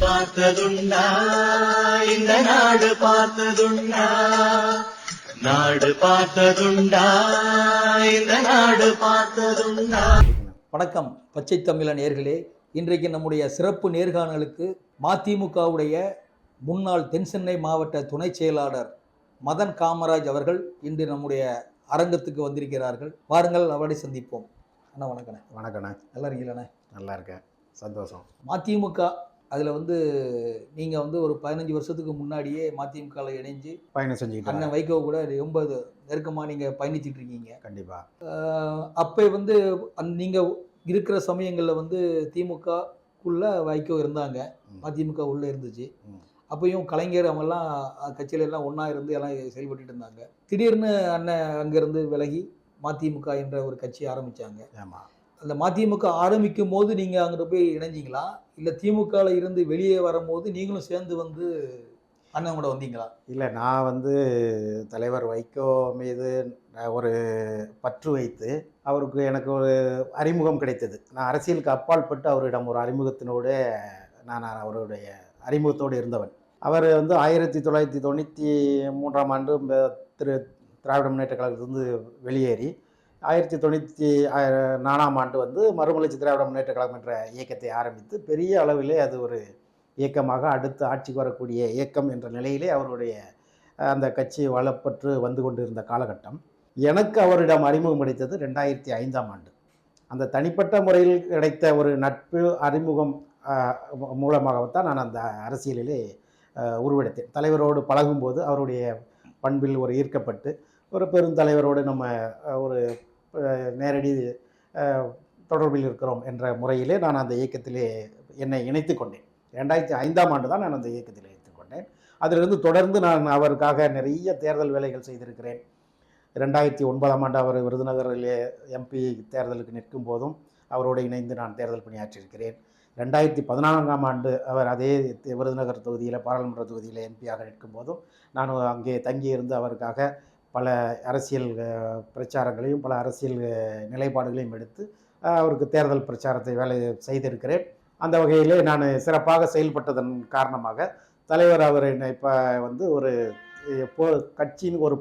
பார்த்ததுண்டா, இந்த நாடு பார்த்ததுண்டா, நாடு பார்த்ததுண்டா, இந்த நாடு பார்த்ததுண்டா. வணக்கம் பச்சை தமிழ நேயர்களே. இன்றைக்கு நம்முடைய சிறப்பு நேர்காணலுக்கு மதிமுகவுடைய முன்னாள் தென்சென்னை மாவட்ட துணை செயலாளர் மதன் காமராஜ் அவர்கள் இன்று நம்முடைய அரங்கத்துக்கு வந்திருக்கிறார்கள். வாருங்கள், அவரை சந்திப்போம். அண்ணா வணக்கண்ணே. வணக்கண்ணே. நல்லா இருக்கீங்களாண்ணே? நல்லா இருக்கேன், சந்தோஷம். மதிமுக அதில் நீங்கள் ஒரு 15 வருஷத்துக்கு முன்னாடியே மதிமுகவில் இணைஞ்சு பயணம் செஞ்சுக்கிட்டு அண்ணன் வைகோ கூட ரொம்ப நெருக்கமாக நீங்கள் பயணிச்சுட்டு இருக்கீங்க. கண்டிப்பாக. அப்போ நீங்கள் இருக்கிற சமயங்களில் திமுகக்குள்ள வைகோ இருந்தாங்க, மதிமுக உள்ளே இருந்துச்சு. அப்பயும் கலைஞர் அவங்கெல்லாம் கட்சியில எல்லாம் ஒன்றா இருந்து எல்லாம் செயல்பட்டு இருந்தாங்க. திடீர்னு அண்ணன் அங்கேருந்து விலகி மதிமுக என்ற ஒரு கட்சி ஆரம்பித்தாங்க. ஆமாம். அந்த மதிமுக ஆரம்பிக்கும் போது நீங்கள் அங்கிட்ட போய் இணைஞ்சிங்களா, இல்லை திமுகவில் இருந்து வெளியே வரும்போது நீங்களும் சேர்ந்து அண்ணன் கூட வந்தீங்களா? இல்லை, நான் தலைவர் வைகோ மீது ஒரு பற்று வைத்து அவருக்கு எனக்கு ஒரு அறிமுகம் கிடைத்தது. நான் அரசியலுக்கு அப்பால் பட்டு அவரிடம் ஒரு அறிமுகத்தினோடு நான் அவருடைய அறிமுகத்தோடு இருந்தவன். அவர் 1993ஆம் ஆண்டு திராவிட முன்னேற்ற கழகத்திலிருந்து வெளியேறி 1994ஆம் ஆண்டு மறுமலர்ச்சி திராவிட முன்னேற்ற கழகம் என்ற இயக்கத்தை ஆரம்பித்து பெரிய அளவிலே அது ஒரு இயக்கமாக அடுத்து ஆட்சிக்கு வரக்கூடிய இயக்கம் என்ற நிலையிலே அவருடைய அந்த கட்சி வளப்பற்று வந்து கொண்டிருந்த காலகட்டம். எனக்கு அவரிடம் அறிமுகம் கிடைத்தது 2005ஆம் ஆண்டு. அந்த தனிப்பட்ட முறையில் கிடைத்த ஒரு நட்பு அறிமுகம் மூலமாகத்தான் நான் அந்த அரசியலிலே உருவெடுத்தேன். தலைவரோடு பழகும்போது அவருடைய பண்பில் ஒரு ஈர்க்கப்பட்டு ஒரு பெருந்தலைவரோடு நம்ம ஒரு நேரடி தொடர்பில் இருக்கிறோம் என்ற முறையிலே நான் அந்த இயக்கத்திலே என்னை இணைத்து கொண்டேன். 2005ஆம் ஆண்டு தான் நான் அந்த இயக்கத்தில் இணைத்து கொண்டேன். அதிலிருந்து தொடர்ந்து நான் அவருக்காக நிறைய தேர்தல் வேலைகள் செய்திருக்கிறேன். 2009ஆம் ஆண்டு அவர் விருதுநகரிலே எம்பி தேர்தலுக்கு நிற்கும் போதும் அவரோடு இணைந்து நான் தேர்தல் பணியாற்றியிருக்கிறேன். 2014ஆம் ஆண்டு அவர் அதே விருதுநகர் தொகுதியில் பாராளுமன்ற தொகுதியில் எம்பியாக நிற்கும் போதும் நான் அங்கே தங்கியிருந்து அவருக்காக பல அரசியல் பிரச்சாரங்களையும் பல அரசியல் நிலைப்பாடுகளையும் எடுத்து அவருக்கு தேர்தல் பிரச்சாரத்தை வேலை செய்திருக்கிறேன். அந்த வகையிலே நான் சிறப்பாக செயல்பட்டதன் காரணமாக தலைவர் அவர் என்னை இப்போ ஒரு கட்சியின் ஒரு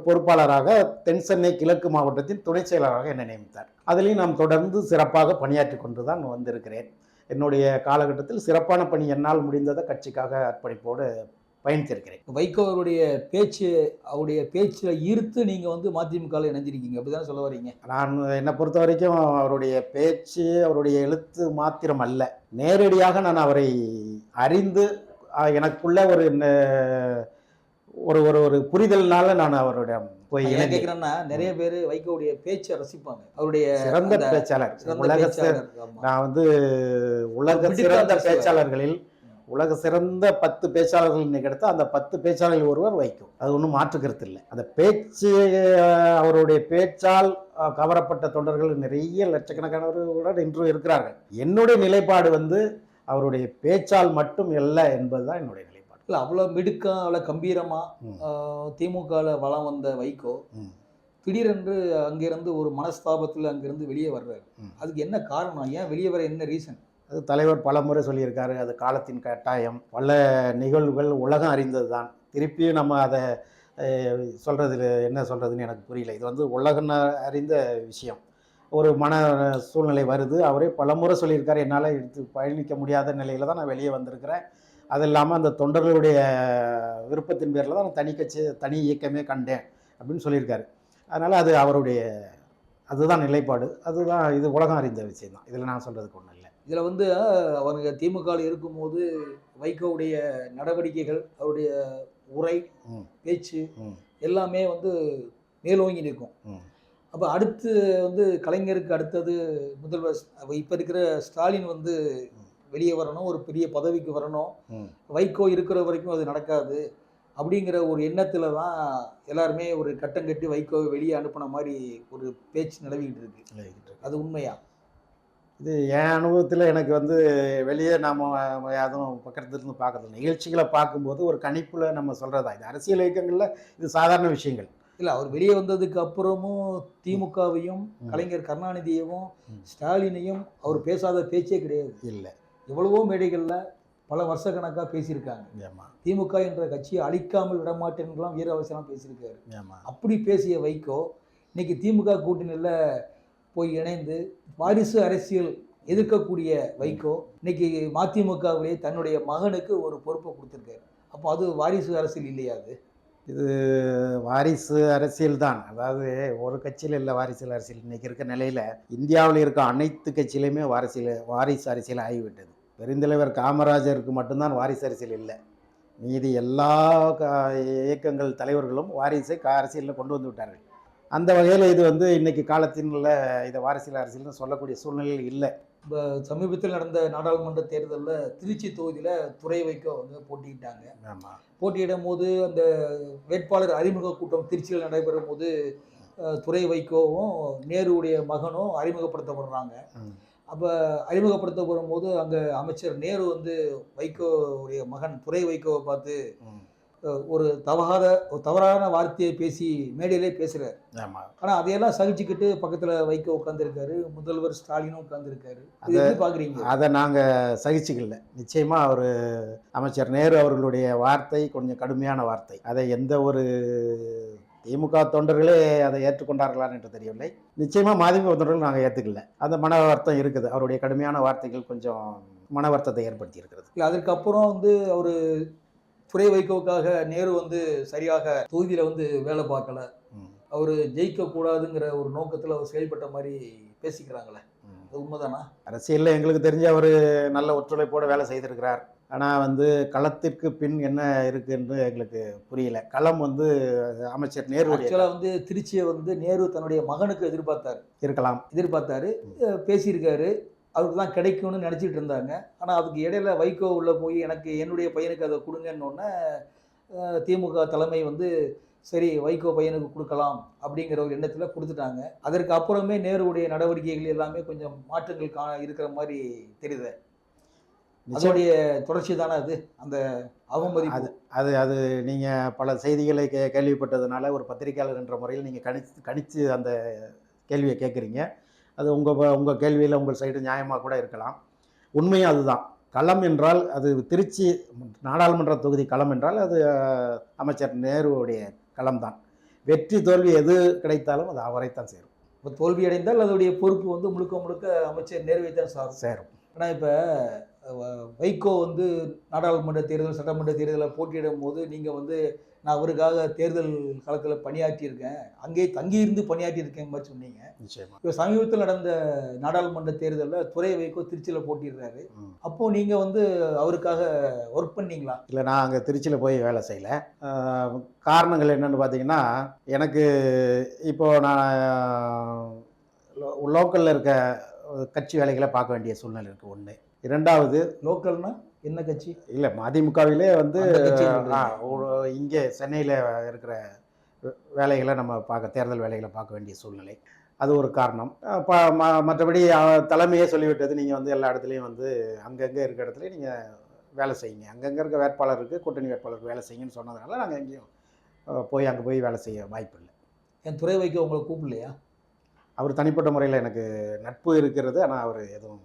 பொறுப்பாளராக தென்சென்னை கிழக்கு மாவட்டத்தின் துணை செயலராக என்னை நியமித்தார். அதிலையும் நாம் தொடர்ந்து சிறப்பாக பணியாற்றி கொண்டு தான் வந்திருக்கிறேன். என்னுடைய காலகட்டத்தில் சிறப்பான பணி என்னால் முடிந்ததை கட்சிக்காக அர்ப்பணிப்போடு பயணித்திருக்கிறேன். வைகோ அவருடைய பேச்சில் ஈர்த்து நீங்கள் மதிமுகவில் இணைஞ்சிருக்கீங்க, அப்படிதான் சொல்ல வரீங்க? நான் என்னை பொறுத்த வரைக்கும் அவருடைய பேச்சு அவருடைய எழுத்து மாத்திரம் அல்ல, நேரடியாக நான் அவரை அறிந்து எனக்குள்ள ஒரு ஒரு புரிதல்னால நான் அவரிடம் போய் கேட்கிறேன்னா, நிறைய பேர் வைகோவுடைய பேச்சை ரசிப்பாங்க. அவருடைய சிறந்த பேச்சாளர். நான் உலக சிறந்த பேச்சாளர்களில் உலக சிறந்த 10 பேச்சாளர்கள் இன்னைக்கு எடுத்தால் அந்த 10 பேச்சாளர்கள் ஒருவர் வைக்கும். அது ஒன்றும் மாற்று கருத்து இல்லை. அந்த பேச்சு, அவருடைய பேச்சால் கவரப்பட்ட தொண்டர்கள் நிறைய லட்சக்கணக்கானவர்களுடன் இன்று இருக்கிறார்கள். என்னுடைய நிலைப்பாடு அவருடைய பேச்சால் மட்டும் அல்ல என்பதுதான் என்னுடைய நிலைப்பாடு. இல்லை, அவ்வளோ மிடுக்கா அவ்வளோ கம்பீரமாக திமுகவில் வளம் வந்த வைகோ திடீரென்று அங்கிருந்து ஒரு மனஸ்தாபத்தில் அங்கிருந்து வெளியே வர்றாரு. அதுக்கு என்ன காரணம்? ஏன் வெளியே வர என்ன ரீசன்? அது தலைவர் பல முறை சொல்லியிருக்காரு. அது காலத்தின் கட்டாயம். பல நிகழ்வுகள் உலகம் அறிந்தது தான். திருப்பியும் நம்ம அதை சொல்கிறது என்ன சொல்கிறதுன்னு எனக்கு புரியல. இது உலகம் அறிந்த விஷயம். ஒரு மன சூழ்நிலை வருது. அவரே பல முறை சொல்லியிருக்காரு, என்னால் எடுத்து பயணிக்க முடியாத நிலையில் தான் நான் வெளியே வந்திருக்கிறேன். அது இல்லாமல் அந்த தொண்டர்களுடைய விருப்பத்தின் பேரில் தான் நான் தனி இயக்கமே கண்டேன் அப்படின்னு சொல்லியிருக்காரு. அதனால் அது அவருடைய அதுதான் நிலைப்பாடு. அதுதான் இது உலகம் அறிந்த விஷயம் தான். இதில் நான் சொல்கிறதுக்கு ஒன்றும் இல்லை. இதில் அவங்க திமுகவில் இருக்கும்போது வைகோவுடைய நடவடிக்கைகள், அவருடைய உரை, பேச்சு எல்லாமே மேலோங்கி நிற்கும். அப்போ அடுத்து கலைஞருக்கு அடுத்தது முதல்வர் இப்போ இருக்கிற ஸ்டாலின் வெளியே வரணும், ஒரு பெரிய பதவிக்கு வரணும், வைகோ இருக்கிற வரைக்கும் அது நடக்காது அப்படிங்கிற ஒரு எண்ணத்தில் தான் எல்லாருமே ஒரு கட்டம் கட்டி வைகோவை வெளியே அனுப்பின மாதிரி ஒரு பேச்சு நிலவிக்கிட்டு இருக்கு. அது உண்மையா? இது என் அனுபவத்தில் எனக்கு வெளியே நாம் அதுவும் பக்கத்துலேருந்து பார்க்குறது நிகழ்ச்சிகளை பார்க்கும்போது ஒரு கணிப்பில் நம்ம சொல்கிறதா. இது அரசியல் இயக்கங்களில் இது சாதாரண விஷயங்கள். இல்லை, அவர் வெளியே வந்ததுக்கு அப்புறமும் திமுகவையும் கலைஞர் கருணாநிதியையும் ஸ்டாலினையும் அவர் பேசாத பேச்சே கிடையாது. இல்லை, எவ்வளவோ மேடைகளில் பல வருஷக்கணக்காக பேசியிருக்காங்க. ஆமாம் திமுக என்ற கட்சியை அழிக்காமல் விடமாட்டேன்லாம் வீரவசனம் பேசியிருக்காரு. ஆமாம் அப்படி பேசிய வைகோ இன்னைக்கு திமுக கூட்டணியில் போய் இணைந்து வாரிசு அரசியல் எதிர்க்கக்கூடிய வைகோ இன்னைக்கு மதிமுகவிலே தன்னுடைய மகனுக்கு ஒரு பொறுப்பை கொடுத்துருக்காரு. அப்போ அது வாரிசு அரசியல் இல்லையா? அது இது வாரிசு அரசியல் தான். அதாவது ஒரு கட்சியில் இல்லை வாரிசு அரசியல். இன்றைக்கி இருக்க நிலையில் இந்தியாவில் இருக்க அனைத்து கட்சியிலையுமே வாரிசு அரசியல் ஆகிவிட்டது. பெருந்தலைவர் காமராஜருக்கு மட்டும்தான் வாரிசு அரசியல் இல்லை. மீதி எல்லா இயக்கங்கள் தலைவர்களும் வாரிசை அரசியலில் கொண்டு வந்து விட்டார்கள். அந்த வகையில் இது இன்றைக்கி காலத்தினுள்ள இதை வாரிசு அரசியல்னு சொல்லக்கூடிய சூழ்நிலையில் இல்லை. இப்போ சமீபத்தில் நடந்த நாடாளுமன்ற தேர்தலில் திருச்சி தொகுதியில் துரை வைகோ போட்டிக்கிட்டாங்க. ஆமாம் போட்டியிடும் போது அந்த வேட்பாளர் அறிமுக கூட்டம் திருச்சியில் நடைபெறும் போது துரை வைகோவும் நேருடைய மகனும் அறிமுகப்படுத்தப்படுறாங்க. அப்போ அறிமுகப்படுத்தப்படும் போது அங்கே அமைச்சர் நேரு வைகோவுடைய மகன் துரை வைகோவை பார்த்து ஒரு தவறான வார்த்தையை பேசி மேடையிலே பேசுகிறார். ஆனால் அதையெல்லாம் சகிச்சுக்கிட்டு பக்கத்தில் வைகோ உட்காந்துருக்காரு, முதல்வர் ஸ்டாலினும் உட்காந்துருக்காரு. அதை எப்படி பார்க்குறீங்க? அதை நாங்கள் சகிச்சுக்கல. நிச்சயமாக அவர் அமைச்சர் நேரு அவர்களுடைய வார்த்தை கொஞ்சம் கடுமையான வார்த்தை. அதை எந்த ஒரு திமுக தொண்டர்களே அதை ஏற்றுக்கொண்டார்களான்னு என்று தெரியவில்லை. நிச்சயமாக மதிமுக தொண்டர்கள் நாங்கள் ஏற்றுக்கல. அந்த மன வருத்தம் இருக்குது. அவருடைய கடுமையான வார்த்தைகள் கொஞ்சம் மன வருத்தத்தை ஏற்படுத்தி இருக்கிறது. இல்லை, அதற்கப்புறம் அவர் துரை வைகோவுக்காக நேரு சரியாக தொகுதியில் வேலை பார்க்கல, அவர் ஜெயிக்கக்கூடாதுங்கிற ஒரு நோக்கத்தில் அவர் செயல்பட்ட மாதிரி பேசிக்கிறாங்களே, அது உண்மைதானா? அரசியலில் எங்களுக்கு தெரிஞ்ச அவர் நல்ல ஒத்துழைப்போடு வேலை செய்திருக்கிறார். ஆனால் களத்திற்கு பின் என்ன இருக்குன்னு எங்களுக்கு புரியல. களம் அமைச்சர் நேரு ஆக்சுவலாக திருச்சியை நேரு தன்னுடைய மகனுக்கு எதிர்பார்த்தாரு, பேசியிருக்காரு. அவருக்கு தான் கிடைக்கும்னு நினச்சிட்டு இருந்தாங்க. ஆனால் அதுக்கு இடையில வைகோ உள்ளே போய் எனக்கு என்னுடைய பையனுக்கு அதை கொடுங்கன்னொன்னே திமுக தலைமை சரி வைகோ பையனுக்கு கொடுக்கலாம் அப்படிங்கிற ஒரு எண்ணத்தில் கொடுத்துட்டாங்க. அதற்கு அப்புறமே நேருடைய நடவடிக்கைகள் எல்லாமே கொஞ்சம் மாற்றங்கள் இருக்கிற மாதிரி தெரியுது. அதோடைய தொடர்ச்சி தானே அது, அந்த அவமதிப்பு. அது நீங்கள் பல செய்திகளை கேள்விப்பட்டதுனால ஒரு பத்திரிகையாளர் என்ற முறையில் நீங்கள் கணித்து அந்த கேள்வியை கேட்குறீங்க. அது உங்கள் கேள்வியில் உங்கள் சைடு நியாயமாக கூட இருக்கலாம். உண்மையும் அதுதான். களம் என்றால் அது திருச்சி நாடாளுமன்ற தொகுதி களம் என்றால் அது அமைச்சர் நேருவுடைய களம்தான். வெற்றி தோல்வி எது கிடைத்தாலும் அது அவரைத்தான் சேரும். இப்போ தோல்வி அடைந்தால் அதோடைய பொறுப்பு முழுக்க முழுக்க அமைச்சர் நேருவை தான் சேரும். ஆனால் இப்போ வைகோ நாடாளுமன்ற தேர்தல் சட்டமன்ற தேர்தலில் போட்டியிடும் போது நீங்கள் நான் அவருக்காக தேர்தல் காலத்தில் பணியாற்றியிருக்கேன், அங்கேயே தங்கியிருந்து பணியாற்றியிருக்கேன் மாதிரி சொன்னீங்க. நிச்சயமாக. இப்போ சமீபத்தில் நடந்த நாடாளுமன்ற தேர்தலில் துரை வைகோ திருச்சியில் போட்டிடுறாரு. அப்போது நீங்கள் அவருக்காக ஒர்க் பண்ணீங்களா? இல்லை, நான் அங்கே திருச்சியில் போய் வேலை செய்யலை. காரணங்கள் என்னென்னு பார்த்தீங்கன்னா, எனக்கு இப்போது நான் லோக்கலில் இருக்க கட்சி வேலைகளை பார்க்க வேண்டிய சூழ்நிலை இருக்குது. ஒன்று. இரண்டாவது, லோக்கல்னா என்ன கட்சி? இல்லை, மதிமுகவிலே இங்கே சென்னையில் இருக்கிற வேலைகளை நம்ம தேர்தல் வேலைகளை பார்க்க வேண்டிய சூழ்நிலை. அது ஒரு காரணம். மற்றபடி தலைமையே சொல்லிவிட்டது, நீங்கள் எல்லா இடத்துலையும் அங்கங்கே இருக்கிற இடத்துலையும் நீங்கள் வேலை செய்யுங்க, அங்கங்கே இருக்க வேட்பாளருக்கு கூட்டணி வேட்பாளருக்கு வேலை செய்யுங்கன்னு சொன்னதுனால நாங்கள் எங்கேயும் அங்கே போய் வேலை செய்ய வாய்ப்பு இல்லை. என் துறை வைக்க உங்களை கூப்பிடலையா? அவர் தனிப்பட்ட முறையில் எனக்கு நட்பு இருக்கிறது, ஆனால் அவர் எதுவும்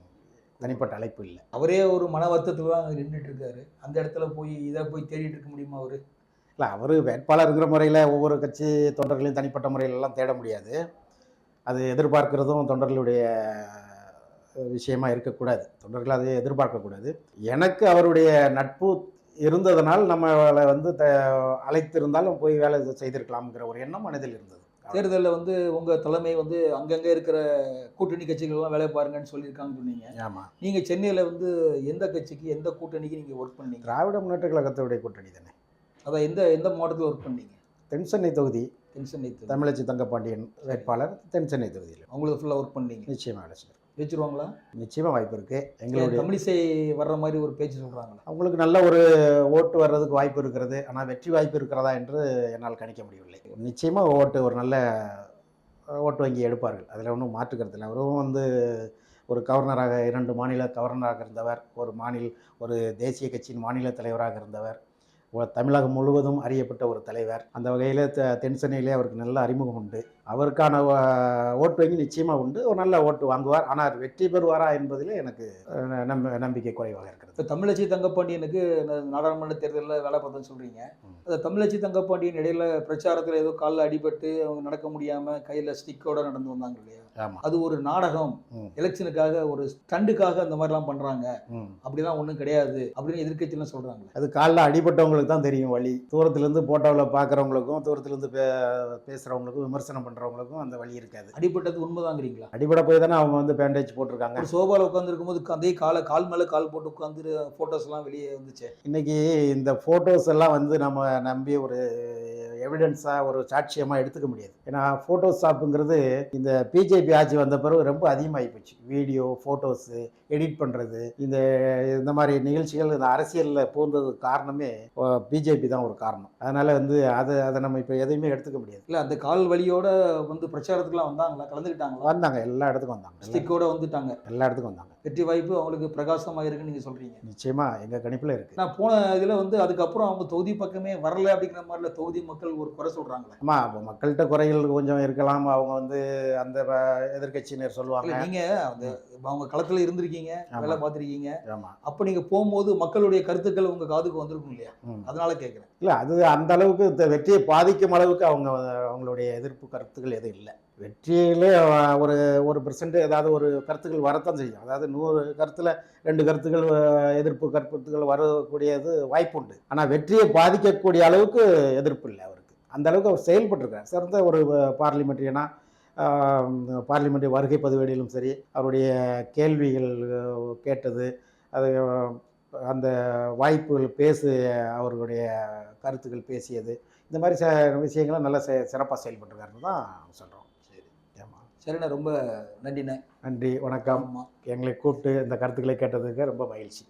தனிப்பட்ட அழைப்பு இல்லை. அவரே ஒரு மன வருத்தத்தில் தான் நின்றுட்டு இருக்காரு. அந்த இடத்துல இதை போய் தேடிட்டு இருக்க முடியுமா அவர்? இல்லை, அவர் வேட்பாளருங்கிற முறையில் ஒவ்வொரு கட்சி தொண்டர்களையும் தனிப்பட்ட முறையிலெல்லாம் தேட முடியாது. அது எதிர்பார்க்கிறதும் தொண்டர்களுடைய விஷயமா இருக்கக்கூடாது. தொண்டர்கள் அதை எதிர்பார்க்கக்கூடாது. எனக்கு அவருடைய நட்பு இருந்ததனால் நம்மளை அழைத்திருந்தாலும் போய் வேலை செய்திருக்கலாம்ங்கிற ஒரு எண்ணம் மனதில் இருந்தது. தேர்தலில் உங்கள் தலைமை அங்கங்கே இருக்கிற கூட்டணி கட்சிகள்லாம் வேலை பாருங்கன்னு சொல்லியிருக்காங்கன்னு சொன்னீங்க. ஆமாம். நீங்கள் சென்னையில் எந்த கட்சிக்கு எந்த கூட்டணிக்கு நீங்கள் ஒர்க் பண்ணீங்க? திராவிட முன்னேற்ற கழகத்துடைய கூட்டணி தானே. அதான் எந்த மாவட்டத்தில் ஒர்க் பண்ணீங்க? தென்சென்னை தொகுதி. தென்சென்னை தமிழச்சி தங்கப்பாண்டியன் வேட்பாளர் தென்சென்னை தொகுதியில். அவங்களுக்கு ஃபுல்லாக ஒர்க் பண்ணீங்க? நிச்சயமாக வேலை செய்யும். வச்சுருவாங்களா? நிச்சயமாக வாய்ப்பு இருக்குது. எங்களுடைய தமிழிசை வர்ற மாதிரி ஒரு பேச்சு சொல்கிறாங்களா? அவங்களுக்கு நல்ல ஒரு ஓட்டு வர்றதுக்கு வாய்ப்பு இருக்கிறது. ஆனால் வெற்றி வாய்ப்பு இருக்கிறதா என்று என்னால் கணிக்க முடியவில்லை. நிச்சயமாக ஒரு நல்ல ஓட்டு வங்கி எடுப்பார்கள், அதில் ஒன்றும் மாற்றுக்கிறது இல்லை. அவரும் ஒரு கவர்னராக 2 மாநில கவர்னராக இருந்தவர், ஒரு தேசிய கட்சியின் மாநில தலைவராக இருந்தவர், தமிழகம் முழுவதும் அறியப்பட்ட ஒரு தலைவர். அந்த வகையில் தென்சென்னையிலே அவருக்கு நல்ல அறிமுகம் உண்டு. அவருக்கான ஓட்டு வங்கி நிச்சயமாக உண்டு, ஒரு நல்ல ஓட்டு வாங்குவார். ஆனால் வெற்றி பெறுவாரா என்பதிலே எனக்கு நம்பிக்கை குறைவாக இருக்கிறது. இப்போ தமிழச்சி தங்கப்பாண்டியனுக்கு நாடாளுமன்ற தேர்தலில் வேலை பார்த்தோன்னு சொல்கிறீங்க. அந்த தமிழச்சி தங்கப்பாண்டியன் இடையில பிரச்சாரத்தில் ஏதோ காலில் அடிபட்டு அவங்க நடக்க முடியாமல் கையில் ஸ்டிக்கோட நடந்து வந்தாங்க இல்லையா? ஆமாம். அது ஒரு நாடகம், எலெக்ஷனுக்காக ஒரு ஸ்டண்டுக்காக அந்த மாதிரிலாம் பண்ணுறாங்க, அப்படிலாம் ஒன்றும் கிடையாது அப்படின்னு எதிர்க்கட்சிலாம் சொல்கிறாங்க. அது காலில் அடிபட்டவங்களுக்கு தான் தெரியும் வழி. தூரத்துலேருந்து போட்டோவில் பார்க்குறவங்களுக்கும் தூரத்துலேருந்து பேசுகிறவங்களுக்கும் விமர்சனம் பண்ணுறவங்களுக்கும் அந்த வழி இருக்காது. அடிபட்டது உண்மைதாங்கிறீங்களா? அடிபட போய் தானே அவங்க வந்து பேண்டேஜ் போட்டிருக்காங்க. ஒரு சோபாவில் உட்காந்துருக்கும் போது அதே கால் மேலே கால் போட்டு உட்காந்து ஃபோட்டோஸ்லாம் வெளியே வந்துச்சு. இன்னைக்கு இந்த ஃபோட்டோஸ் எல்லாம் வந்து நம்ம நம்பி ஒரு எவிடன்ஸாக ஒரு சாட்சியமாக எடுத்துக்க முடியாது. ஏன்னா ஃபோட்டோஷாப்புங்கிறது இந்த பிஜேபி ஆட்சி வந்த பிறகு ரொம்ப அதிகமாகி போச்சு. வீடியோ ஃபோட்டோஸு எடிட் பண்ணுறது, இந்த மாதிரி நிகழ்ச்சிகள் இந்த அரசியலில் போந்ததுக்கு காரணமே பிஜேபி தான் ஒரு காரணம். அதனால் வந்து அதை நம்ம இப்போ எதையுமே எடுத்துக்க முடியாது. இல்லை, அந்த கால் வலியோட வந்து பிரச்சாரத்துக்குலாம் வந்தாங்களா, கலந்துக்கிட்டாங்களா? வந்தாங்க, எல்லா இடத்துக்கும் வந்தாங்க, ஸ்டிக்கோட வந்துட்டாங்க, எல்லா இடத்துக்கும் வந்தாங்க. வெற்றி வாய்ப்பு அவங்களுக்கு பிரகாசமாக இருக்குன்னு நீங்கள் சொல்கிறீங்க. நிச்சயமாக எங்கள் கணிப்பில் இருக்குது. நான் போன இதில் வந்து அதுக்கப்புறம் அவங்க தொகுதி பக்கமே வரல அப்படிங்கிற மாதிரில தொகுதி மக்கள் ஒரு குறை சொல்கிறாங்களே. ஆமாம், அப்போ மக்கள்கிட்ட குறைகள் கொஞ்சம் இருக்கலாம். அவங்க வந்து அந்த எதிர்கட்சியினர் சொல்லுவாங்க. நீங்கள் அந்த அவங்க களத்தில் இருந்திருக்கீங்க, வேலை பார்த்துருக்கீங்க. ஆமாம். அப்போ நீங்கள் போகும்போது மக்களுடைய கருத்துக்கள் உங்கள் காதுக்கு வந்திருக்கும் இல்லையா? அதனால கேட்குறேன். இல்லை, அது அந்த அளவுக்கு வெற்றியை பாதிக்கும் அளவுக்கு அவங்களுடைய எதிர்ப்பு கருத்துக்கள் எதுவும் இல்லை. வெற்றியிலே ஒரு 1% ஏதாவது ஒரு கருத்துக்கள் வரத்தான் செய்யும். அதாவது 100 கருத்தில் 2 கருத்துக்கள் எதிர்ப்பு கருத்துக்கள் வரக்கூடியது வாய்ப்பு உண்டு. ஆனால் வெற்றியை பாதிக்கக்கூடிய அளவுக்கு எதிர்ப்பு இல்லை அவருக்கு. அந்த அளவுக்கு அவர் செயல்பட்டிருக்கார். சிறந்த ஒரு பார்லிமெண்ட்ரியனா, பார்லிமெண்ட் வருகை பதிவேடிலும் சரி, அவருடைய கேள்விகள் கேட்டது, அது அந்த வாய்ப்புகள் அவர்களுடைய கருத்துக்கள் பேசியது, இந்த மாதிரி விஷயங்களும் நல்லா சிறப்பாக செயல்பட்டுருக்காருன்னு தான் சொல்கிறோம். சரிண்ணா, ரொம்ப நன்றிண்ணே. நன்றி, வணக்கம். எங்களை கூப்பிட்டு இந்த கருத்துக்களை கேட்டதுக்கு ரொம்ப மகிழ்ச்சி.